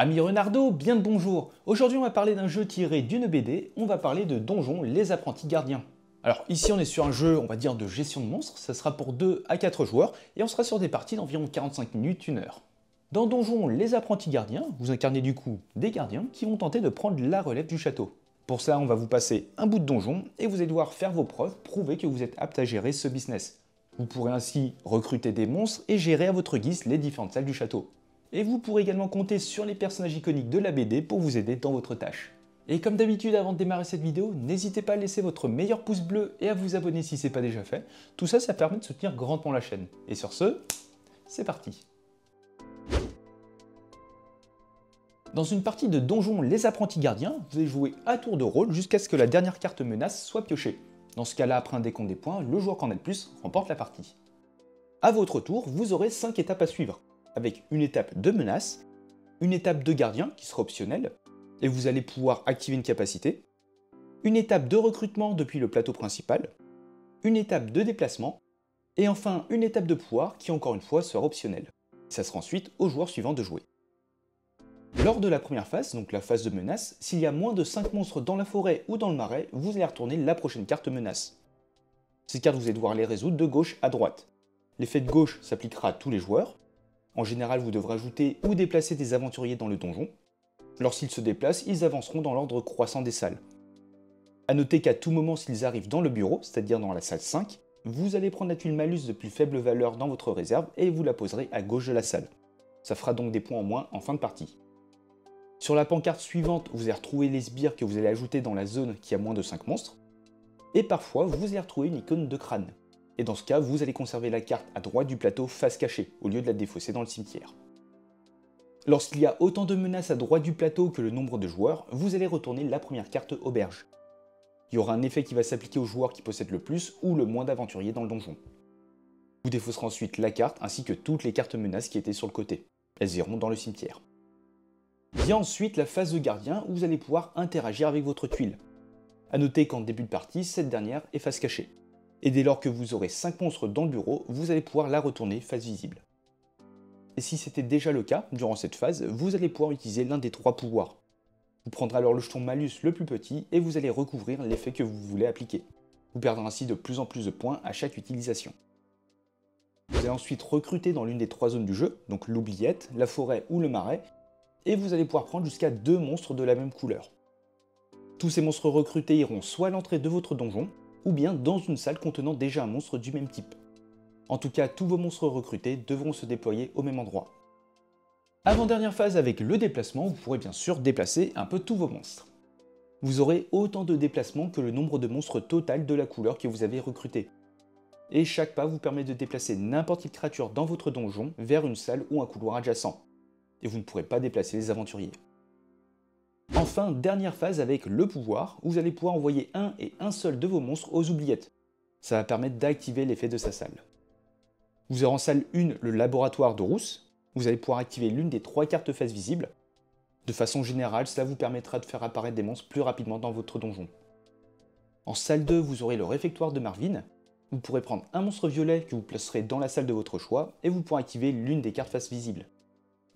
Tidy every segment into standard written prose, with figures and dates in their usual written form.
Ami Renardo, bien le bonjour. Aujourd'hui on va parler d'un jeu tiré d'une BD, on va parler de Donjon les apprentis gardiens. Alors ici on est sur un jeu, on va dire, de gestion de monstres, ça sera pour 2 à 4 joueurs, et on sera sur des parties d'environ 45 minutes, 1 heure. Dans Donjon les apprentis gardiens, vous incarnez du coup des gardiens qui vont tenter de prendre la relève du château. Pour ça on va vous passer un bout de donjon, et vous allez devoir faire vos preuves, prouver que vous êtes apte à gérer ce business. Vous pourrez ainsi recruter des monstres et gérer à votre guise les différentes salles du château. Et vous pourrez également compter sur les personnages iconiques de la BD pour vous aider dans votre tâche. Et comme d'habitude, avant de démarrer cette vidéo, n'hésitez pas à laisser votre meilleur pouce bleu et à vous abonner si ce n'est pas déjà fait. Tout ça, ça permet de soutenir grandement la chaîne. Et sur ce, c'est parti. Dans une partie de Donjon les apprentis gardiens, vous allez jouer à tour de rôle jusqu'à ce que la dernière carte menace soit piochée. Dans ce cas-là, après un décompte des points, le joueur qui en a le plus remporte la partie. A votre tour, vous aurez 5 étapes à suivre, avec une étape de menace, une étape de gardien qui sera optionnelle, et vous allez pouvoir activer une capacité, une étape de recrutement depuis le plateau principal, une étape de déplacement, et enfin une étape de pouvoir qui encore une fois sera optionnelle. Ça sera ensuite au joueur suivant de jouer. Lors de la première phase, donc la phase de menace, s'il y a moins de 5 monstres dans la forêt ou dans le marais, vous allez retourner la prochaine carte menace. Ces cartes, vous allez devoir les résoudre de gauche à droite. L'effet de gauche s'appliquera à tous les joueurs. En général, vous devrez ajouter ou déplacer des aventuriers dans le donjon. Lorsqu'ils se déplacent, ils avanceront dans l'ordre croissant des salles. A noter qu'à tout moment, s'ils arrivent dans le bureau, c'est-à-dire dans la salle 5, vous allez prendre la tuile malus de plus faible valeur dans votre réserve et vous la poserez à gauche de la salle. Ça fera donc des points en moins en fin de partie. Sur la pancarte suivante, vous allez retrouver les sbires que vous allez ajouter dans la zone qui a moins de 5 monstres. Et parfois, vous allez retrouver une icône de crâne. Et dans ce cas, vous allez conserver la carte à droite du plateau face cachée, au lieu de la défausser dans le cimetière. Lorsqu'il y a autant de menaces à droite du plateau que le nombre de joueurs, vous allez retourner la première carte auberge. Il y aura un effet qui va s'appliquer aux joueurs qui possèdent le plus ou le moins d'aventuriers dans le donjon. Vous défausserez ensuite la carte ainsi que toutes les cartes menaces qui étaient sur le côté. Elles iront dans le cimetière. Vient ensuite la phase de gardien où vous allez pouvoir interagir avec votre tuile. A noter qu'en début de partie, cette dernière est face cachée. Et dès lors que vous aurez 5 monstres dans le bureau, vous allez pouvoir la retourner face visible. Et si c'était déjà le cas, durant cette phase, vous allez pouvoir utiliser l'un des 3 pouvoirs. Vous prendrez alors le jeton malus le plus petit et vous allez recouvrir l'effet que vous voulez appliquer. Vous perdrez ainsi de plus en plus de points à chaque utilisation. Vous allez ensuite recruter dans l'une des 3 zones du jeu, donc l'oubliette, la forêt ou le marais, et vous allez pouvoir prendre jusqu'à 2 monstres de la même couleur. Tous ces monstres recrutés iront soit à l'entrée de votre donjon, ou bien dans une salle contenant déjà un monstre du même type. En tout cas, tous vos monstres recrutés devront se déployer au même endroit. Avant-dernière phase avec le déplacement, vous pourrez bien sûr déplacer un peu tous vos monstres. Vous aurez autant de déplacements que le nombre de monstres total de la couleur que vous avez recruté. Et chaque pas vous permet de déplacer n'importe quelle créature dans votre donjon vers une salle ou un couloir adjacent. Et vous ne pourrez pas déplacer les aventuriers. Enfin, dernière phase avec le pouvoir, où vous allez pouvoir envoyer un et un seul de vos monstres aux oubliettes. Ça va permettre d'activer l'effet de sa salle. Vous aurez en salle 1 le laboratoire de Rousse, vous allez pouvoir activer l'une des 3 cartes face visibles. De façon générale, cela vous permettra de faire apparaître des monstres plus rapidement dans votre donjon. En salle 2, vous aurez le réfectoire de Marvin. Vous pourrez prendre un monstre violet que vous placerez dans la salle de votre choix, et vous pourrez activer l'une des cartes face visibles.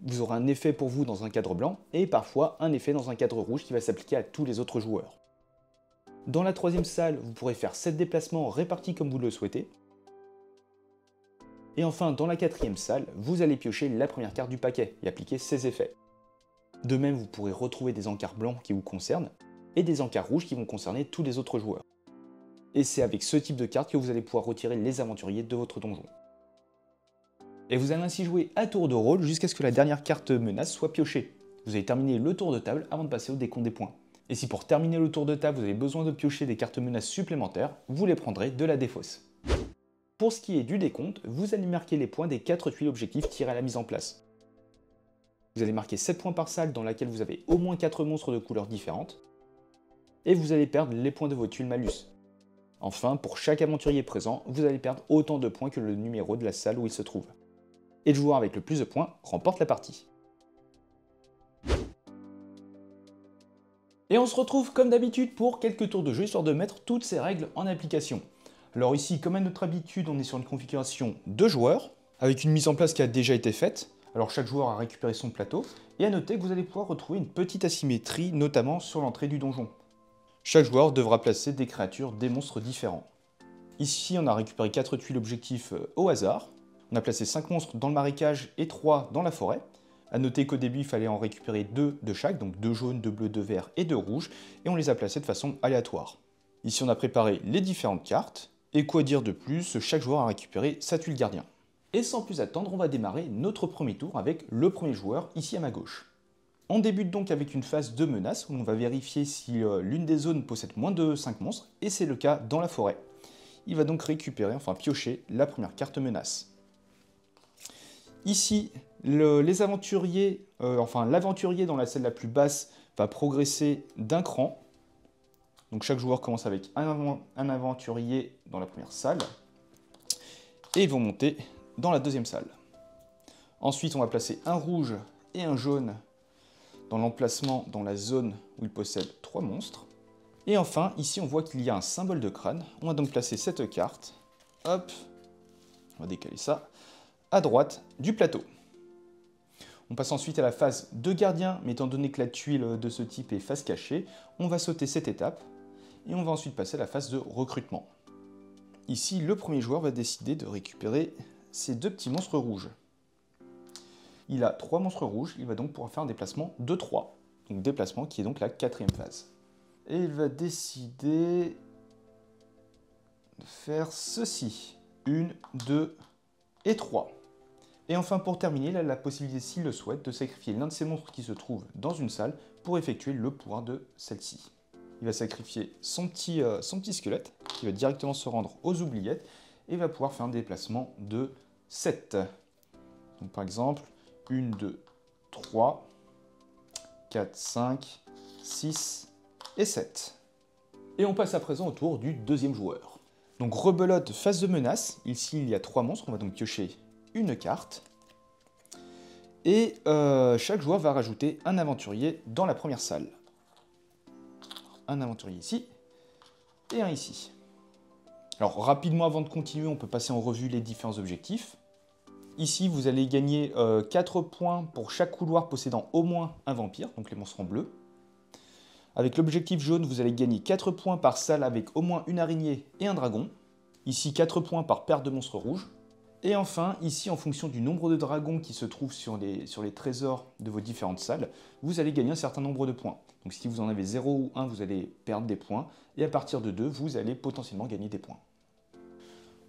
Vous aurez un effet pour vous dans un cadre blanc, et parfois un effet dans un cadre rouge qui va s'appliquer à tous les autres joueurs. Dans la 3e salle, vous pourrez faire 7 déplacements répartis comme vous le souhaitez. Et enfin, dans la 4e salle, vous allez piocher la première carte du paquet et appliquer ses effets. De même, vous pourrez retrouver des encarts blancs qui vous concernent, et des encarts rouges qui vont concerner tous les autres joueurs. Et c'est avec ce type de carte que vous allez pouvoir retirer les aventuriers de votre donjon. Et vous allez ainsi jouer à tour de rôle jusqu'à ce que la dernière carte menace soit piochée. Vous allez terminer le tour de table avant de passer au décompte des points. Et si pour terminer le tour de table vous avez besoin de piocher des cartes menaces supplémentaires, vous les prendrez de la défausse. Pour ce qui est du décompte, vous allez marquer les points des 4 tuiles objectifs tirées à la mise en place. Vous allez marquer 7 points par salle dans laquelle vous avez au moins 4 monstres de couleurs différentes. Et vous allez perdre les points de vos tuiles malus. Enfin, pour chaque aventurier présent, vous allez perdre autant de points que le numéro de la salle où il se trouve. Et le joueur avec le plus de points remporte la partie. Et on se retrouve comme d'habitude pour quelques tours de jeu histoire de mettre toutes ces règles en application. Alors ici, comme à notre habitude, on est sur une configuration de joueurs, avec une mise en place qui a déjà été faite. Alors chaque joueur a récupéré son plateau, et à noter que vous allez pouvoir retrouver une petite asymétrie, notamment sur l'entrée du donjon. Chaque joueur devra placer des créatures, des monstres différents. Ici, on a récupéré 4 tuiles objectifs au hasard. On a placé 5 monstres dans le marécage et 3 dans la forêt. A noter qu'au début, il fallait en récupérer 2 de chaque, donc 2 jaunes, 2 bleus, 2 verts et 2 rouges, et on les a placés de façon aléatoire. Ici, on a préparé les différentes cartes, et quoi dire de plus, chaque joueur a récupéré sa tuile gardien. Et sans plus attendre, on va démarrer notre premier tour avec le premier joueur, ici à ma gauche. On débute donc avec une phase de menace, où on va vérifier si l'une des zones possède moins de 5 monstres, et c'est le cas dans la forêt. Il va donc récupérer, enfin piocher, la première carte menace. Ici, les aventuriers, l'aventurier dans la salle la plus basse va progresser d'un cran. Donc chaque joueur commence avec un aventurier dans la première salle. Et ils vont monter dans la deuxième salle. Ensuite, on va placer un rouge et un jaune dans l'emplacement dans la zone où ils possèdent 3 monstres. Et enfin, ici, on voit qu'il y a un symbole de crâne. On va donc placer cette carte. Hop, on va décaler ça. À droite du plateau. On passe ensuite à la phase de gardien, mais étant donné que la tuile de ce type est face cachée, on va sauter cette étape et on va ensuite passer à la phase de recrutement. Ici, le premier joueur va décider de récupérer ces 2 petits monstres rouges. Il a 3 monstres rouges, il va donc pouvoir faire un déplacement de 3. Donc déplacement qui est donc la 4e phase. Et il va décider de faire ceci. 1, 2 et 3. Et enfin, pour terminer, il a la possibilité, s'il le souhaite, de sacrifier l'un de ces monstres qui se trouve dans une salle pour effectuer le pouvoir de celle-ci. Il va sacrifier son petit squelette, qui va directement se rendre aux oubliettes, et va pouvoir faire un déplacement de 7. Donc par exemple, 1, 2, 3, 4, 5, 6 et 7. Et on passe à présent au tour du deuxième joueur. Donc rebelote, phase de menace. Ici, il y a 3 monstres, on va donc piocher une carte. Et chaque joueur va rajouter un aventurier dans la première salle. Un aventurier ici et un ici. Alors rapidement avant de continuer, on peut passer en revue les différents objectifs. Ici, vous allez gagner 4 points pour chaque couloir possédant au moins un vampire, donc les monstres en bleu. Avec l'objectif jaune, vous allez gagner 4 points par salle avec au moins une araignée et un dragon. Ici, 4 points par paire de monstres rouges. Et enfin, ici, en fonction du nombre de dragons qui se trouvent sur les trésors de vos différentes salles, vous allez gagner un certain nombre de points. Donc si vous en avez 0 ou 1, vous allez perdre des points. Et à partir de 2, vous allez potentiellement gagner des points.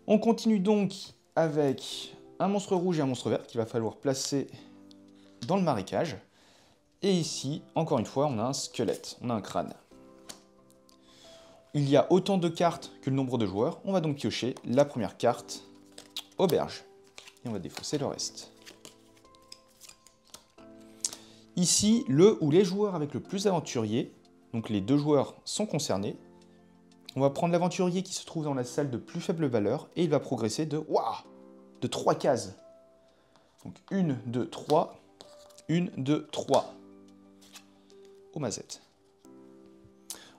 On continue donc avec un monstre rouge et un monstre vert qu'il va falloir placer dans le marécage. Et ici, encore une fois, on a un squelette, on a un crâne. Il y a autant de cartes que le nombre de joueurs. On va donc piocher la première carte, auberge. Et on va défausser le reste. Ici, le ou les joueurs avec le plus d'aventuriers, donc les 2 joueurs sont concernés. On va prendre l'aventurier qui se trouve dans la salle de plus faible valeur et il va progresser de 3 cases. Donc 1, 2, 3, 1, 2, 3. Aux mazettes.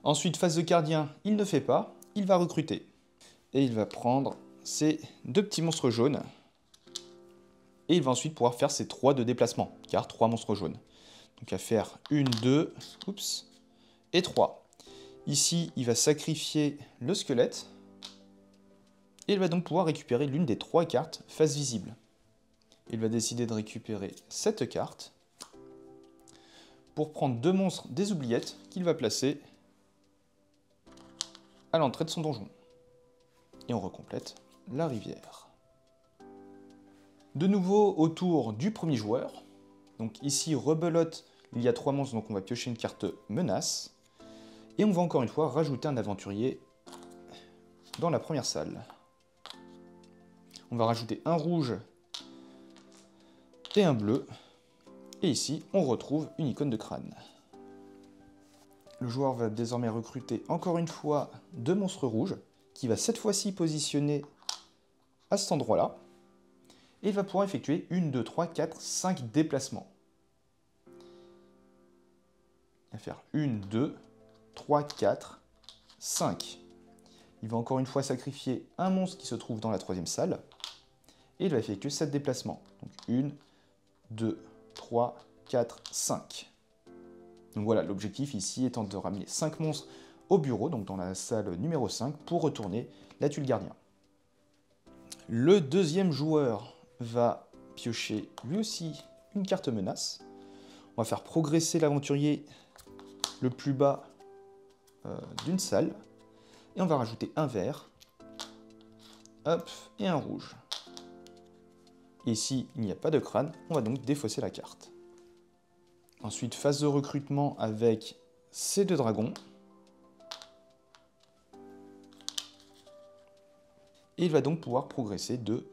Ensuite, phase de gardien, il ne fait pas, il va recruter. Et il va prendre ces 2 petits monstres jaunes. Et il va ensuite pouvoir faire ses 3 de déplacement, car 3 monstres jaunes. Donc à faire 1, 2, oups, et 3. Ici, il va sacrifier le squelette. Et il va donc pouvoir récupérer l'une des 3 cartes face visible. Il va décider de récupérer cette carte pour prendre 2 monstres des oubliettes qu'il va placer à l'entrée de son donjon. Et on recomplète la rivière. De nouveau au tour du premier joueur. Donc ici, rebelote, il y a 3 monstres, donc on va piocher une carte menace. Et on va encore une fois rajouter un aventurier dans la première salle. On va rajouter un rouge et un bleu. Et ici, on retrouve une icône de crâne. Le joueur va désormais recruter encore une fois 2 monstres rouges, qui va cette fois-ci positionner à cet endroit-là. Et il va pouvoir effectuer 1, 2, 3, 4, 5 déplacements. Il va faire 1, 2, 3, 4, 5. Il va encore une fois sacrifier un monstre qui se trouve dans la 3e salle. Et il va effectuer 7 déplacements. Donc 1, 2, 3, 4, 5. Donc voilà, l'objectif ici étant de ramener 5 monstres au bureau, donc dans la salle numéro 5, pour retourner la tuile gardien. Le deuxième joueur va piocher lui aussi une carte menace. On va faire progresser l'aventurier le plus bas d'une salle. Et on va rajouter un vert, hop, et un rouge. Ici, il n'y a pas de crâne, on va donc défausser la carte. Ensuite, phase de recrutement avec ces deux dragons. Et il va donc pouvoir progresser de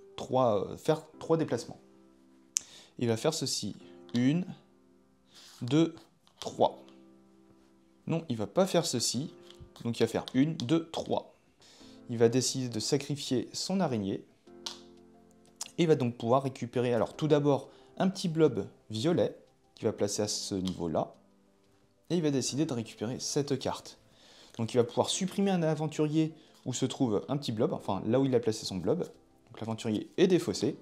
faire 3 déplacements. Il va faire ceci. 1, 2, 3. Non, il ne va pas faire ceci. Donc il va faire 1, 2, 3. Il va décider de sacrifier son araignée. Et il va donc pouvoir récupérer, alors tout d'abord, un petit blob violet qu'il va placer à ce niveau-là. Et il va décider de récupérer cette carte. Donc il va pouvoir supprimer un aventurier où se trouve un petit blob, enfin là où il a placé son blob. Donc l'aventurier est défaussé.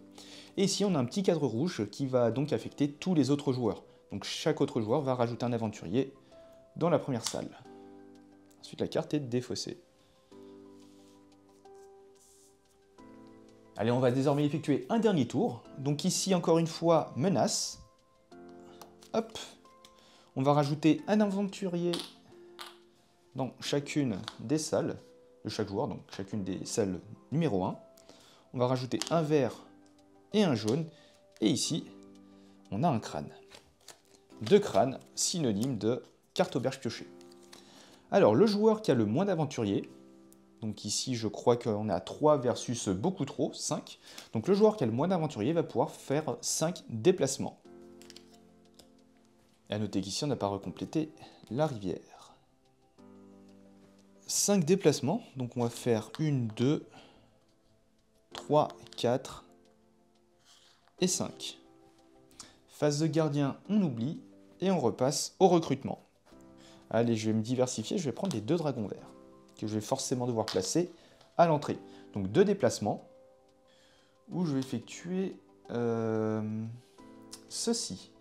Et ici on a un petit cadre rouge qui va donc affecter tous les autres joueurs. Donc chaque autre joueur va rajouter un aventurier dans la première salle. Ensuite la carte est défaussée. Allez, on va désormais effectuer un dernier tour. Donc ici encore une fois, menace. Hop. On va rajouter un aventurier dans chacune des salles de chaque joueur, donc chacune des salles numéro 1. On va rajouter un vert et un jaune. Et ici, on a un crâne. 2 crânes, synonyme de carte auberge piochée. Alors, le joueur qui a le moins d'aventuriers, donc ici, je crois qu'on est à 3 versus beaucoup trop, 5. Donc le joueur qui a le moins d'aventuriers va pouvoir faire 5 déplacements. Et à noter qu'ici, on n'a pas recomplété la rivière. 5 déplacements, donc on va faire 1, 2, 3, 4 et 5. Phase de gardien, on oublie et on repasse au recrutement. Allez, je vais me diversifier, je vais prendre les 2 dragons verts que je vais forcément devoir placer à l'entrée. Donc 2 déplacements où je vais effectuer ceci.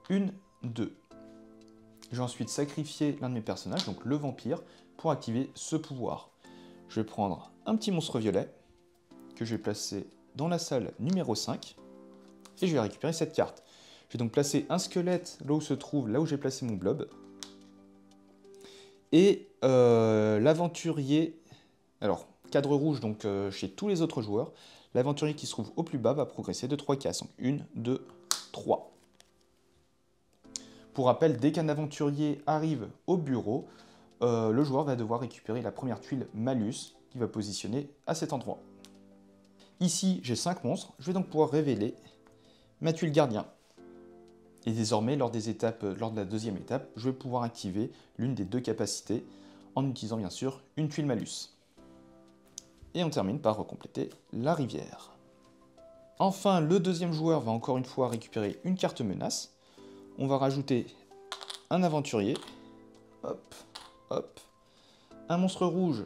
1, 2. Je vais ensuite sacrifier l'un de mes personnages, donc le vampire, pour activer ce pouvoir. Je vais prendre un petit monstre violet que je vais placer dans la salle numéro 5 et je vais récupérer cette carte. Je vais donc placer un squelette là où j'ai placé mon blob. Et l'aventurier, alors cadre rouge donc chez tous les autres joueurs, l'aventurier qui se trouve au plus bas va progresser de 3 cases. Donc 1, 2, 3. Pour rappel, dès qu'un aventurier arrive au bureau, le joueur va devoir récupérer la première tuile malus qui va positionner à cet endroit. Ici, j'ai 5 monstres, je vais donc pouvoir révéler ma tuile gardien. Et désormais, lors de la deuxième étape, je vais pouvoir activer l'une des 2 capacités en utilisant bien sûr une tuile malus. Et on termine par recompléter la rivière. Enfin, le deuxième joueur va encore une fois récupérer une carte menace. On va rajouter un aventurier, hop, hop, un monstre rouge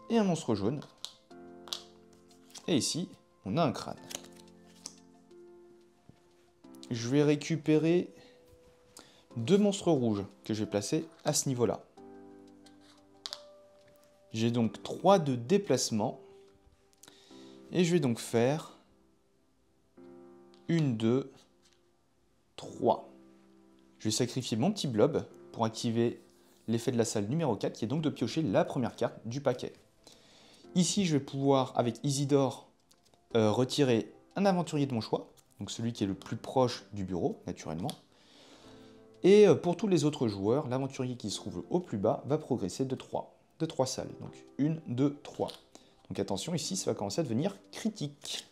et un monstre jaune. Et ici, on a un crâne. Je vais récupérer 2 monstres rouges que je vais placer à ce niveau-là. J'ai donc 3 de déplacement. Et je vais donc faire 1, 2, 3. Je vais sacrifier mon petit blob pour activer l'effet de la salle numéro 4, qui est donc de piocher la première carte du paquet. Ici, je vais pouvoir, avec Isidore, retirer un aventurier de mon choix, donc celui qui est le plus proche du bureau, naturellement. Et pour tous les autres joueurs, l'aventurier qui se trouve au plus bas va progresser de 3 salles. Donc 1, 2, 3. Donc attention, ici, ça va commencer à devenir critique.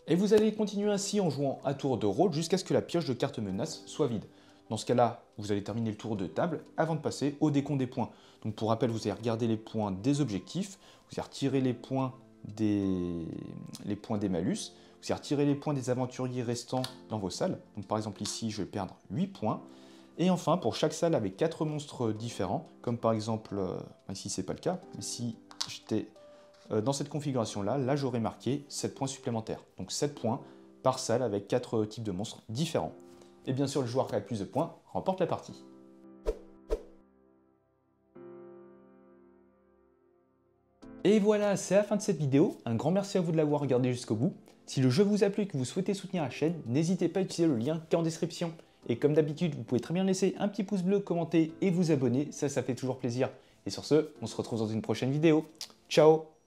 Et vous allez continuer ainsi en jouant à tour de rôle jusqu'à ce que la pioche de carte menace soit vide. Dans ce cas-là, vous allez terminer le tour de table avant de passer au décompte des points. Donc pour rappel, vous allez regarder les points des objectifs, vous allez retirer les points des malus, vous allez retirer les points des aventuriers restants dans vos salles. Donc par exemple ici, je vais perdre 8 points. Et enfin, pour chaque salle avec 4 monstres différents, comme par exemple, ici c'est pas le cas, mais si j'étais dans cette configuration-là, là j'aurais marqué 7 points supplémentaires. Donc 7 points par salle avec 4 types de monstres différents. Et bien sûr, le joueur qui a le plus de points remporte la partie. Et voilà, c'est la fin de cette vidéo. Un grand merci à vous de l'avoir regardé jusqu'au bout. Si le jeu vous a plu et que vous souhaitez soutenir la chaîne, n'hésitez pas à utiliser le lien qui est en description. Et comme d'habitude, vous pouvez très bien laisser un petit pouce bleu, commenter et vous abonner, ça fait toujours plaisir. Et sur ce, on se retrouve dans une prochaine vidéo. Ciao!